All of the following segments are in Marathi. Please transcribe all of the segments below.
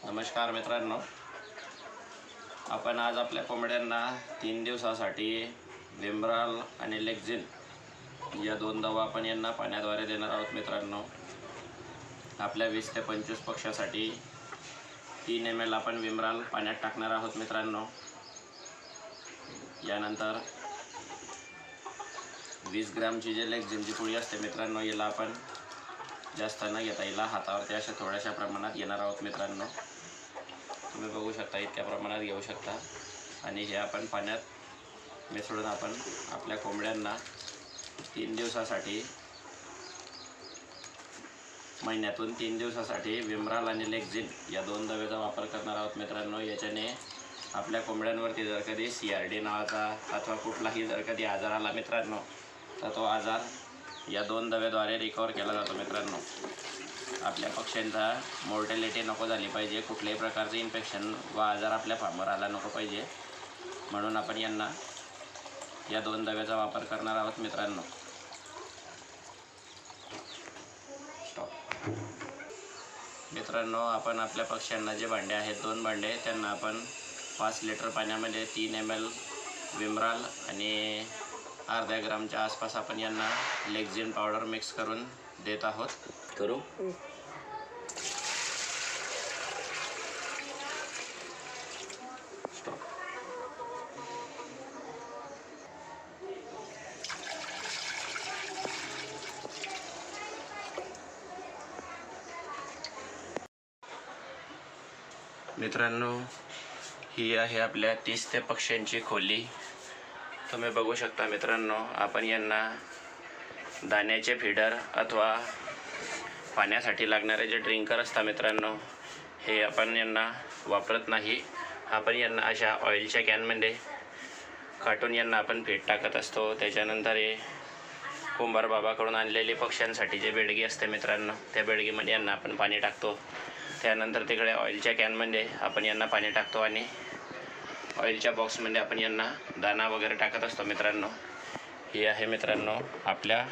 नमस्कार मित्रांनो, आपण आज आपल्या कोंबड्यांना 3 दिवसासाठी विम्ब्राल आणि लेक्झिन या दोन दवा आपण यांना पाण्याद्वारे देणार आहोत. मित्रांनो, आपल्या 20 ते 25 पक्ष्यासाठी 3 ml आपण विम्ब्राल पाण्यात टाकणार आहोत. मित्रांनो, यानंतर 20 ग्रॅमची जे लेक्झिनची पुडी असते मित्रांनो, याला आपण जास्त न घेता याला हातावरती अशा थोड्याशा प्रमाणात घेणार आहोत. मित्रांनो, तुम्ही बघू शकता इतक्या प्रमाणात घेऊ शकता आणि हे आपण पाण्यात मिसळून आपण आपल्या कोंबड्यांना 3 दिवसासाठी महिन्यातून 3 दिवसासाठी विम्ब्राल आणि लेक्झिन या दोन दव्याचा वापर करणार आहोत. मित्रांनो, याच्याने आपल्या कोंबड्यांवरती जर कधी CRD नावाचा अथवा कुठलाही जर कधी आजार आला मित्रांनो, तर तो आजार या दोन दव्याद्वारे रिकवर केला जातो. मित्रांनो, आपल्या पक्ष्यांचा मॉर्टॅलिटी नको झाली पाहिजे, कुठल्याही प्रकारचे इन्फेक्शन व आजार आपल्या फार्मवर आला नको पाहिजे, म्हणून आपण यांना या दोन दव्याचा वापर करणार आहोत. मित्रांनो, मित्रांनो, आपण आपल्या पक्ष्यांना जे भांडे आहेत 2 भांडे, त्यांना आपण 5 लिटर पाण्यामध्ये 3 ml विम्ब्राल आणि अर्ध्या ग्रामच्या आसपास आपण यांना लेक्झिन पावडर मिक्स करून देत आहोत. करू स्टॉप. मित्रांनो, ही आहे आपल्या 30 ते पक्ष्यांची खोली. तुम्ही बघू शकता मित्रांनो, आपण यांना दाण्याचे फीडर अथवा पाण्यासाठी लागणारे जे ड्रिंकर असतात मित्रांनो, हे आपण यांना वापरत नाही. आपण यांना अशा ऑइलच्या कॅनमध्ये काटून यांना आपण फीड टाकत असतो. त्याच्यानंतर हे कुंभार बाबाकडून आणलेली पक्ष्यांसाठी जे बेडगी असते मित्रांनो, त्या बेडगीमध्ये यांना आपण पाणी टाकतो. त्यानंतर तिकडे ऑइलच्या कॅनमध्ये आपण यांना पाणी टाकतो आणि ऑइलच्या बॉक्समध्ये आपण यांना दाणा वगैरे टाकत असतो. मित्रांनो, ही आहे मित्रांनो आपल्या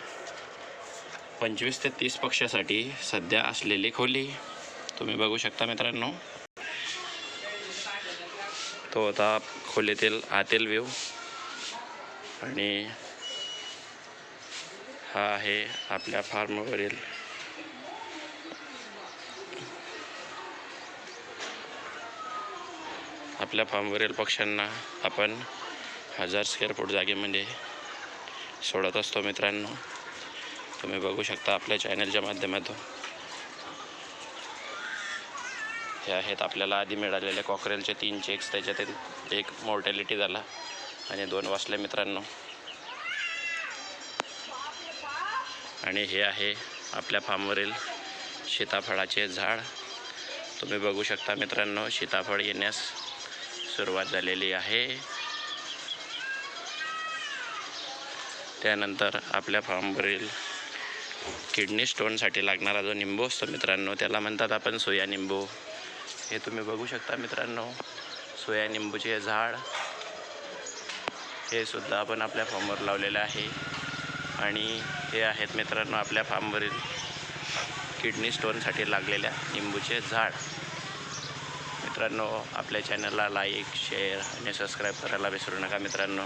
25 ते 30 पक्ष्यासाठी सध्या असलेली खोली. तुम्ही बघू शकता मित्रांनो, तो होता खोलीतील आतील व्ह्यू आणि हा आहे आपल्या फार्मवरील पक्ष्यांना आपण 1000 स्क्वेअर फूट जागेमध्ये सोडत असतो. मित्रांनो, तुम्ही बघू शकता आपल्या चॅनलच्या माध्यमातून. हे आहेत आपल्याला आधी मिळालेले कॉकरेलचे 3 चेक्स, त्याच्यातील 1 मॉर्टॅलिटी झाला आणि 2 वाचले. मित्रांनो, आणि हे आहे आपल्या फार्मवरील सीताफळाचे झाड. तुम्ही बघू शकता मित्रांनो, सीताफळ येण्यास सुरुवात झालेली आहे. त्यानंतर आपल्या फार्मवरील किडनी स्टोनसाठी लागणारा जो निंबू असतो मित्रांनो, त्याला म्हणतात आपण सोया निंबू. हे तुम्ही बघू शकता मित्रांनो, सोया निंबूचे झाड हे सुद्धा आपण आपल्या फार्मवर लावलेले आहे. आणि हे आहेत मित्रांनो आपल्या फार्मवरील किडनी स्टोनसाठी लागलेल्या निंबूचे झाड. मित्रांनो, आपल्या चॅनलला लाईक, शेअर आणि सबस्क्राईब करायला विसरू नका. मित्रांनो.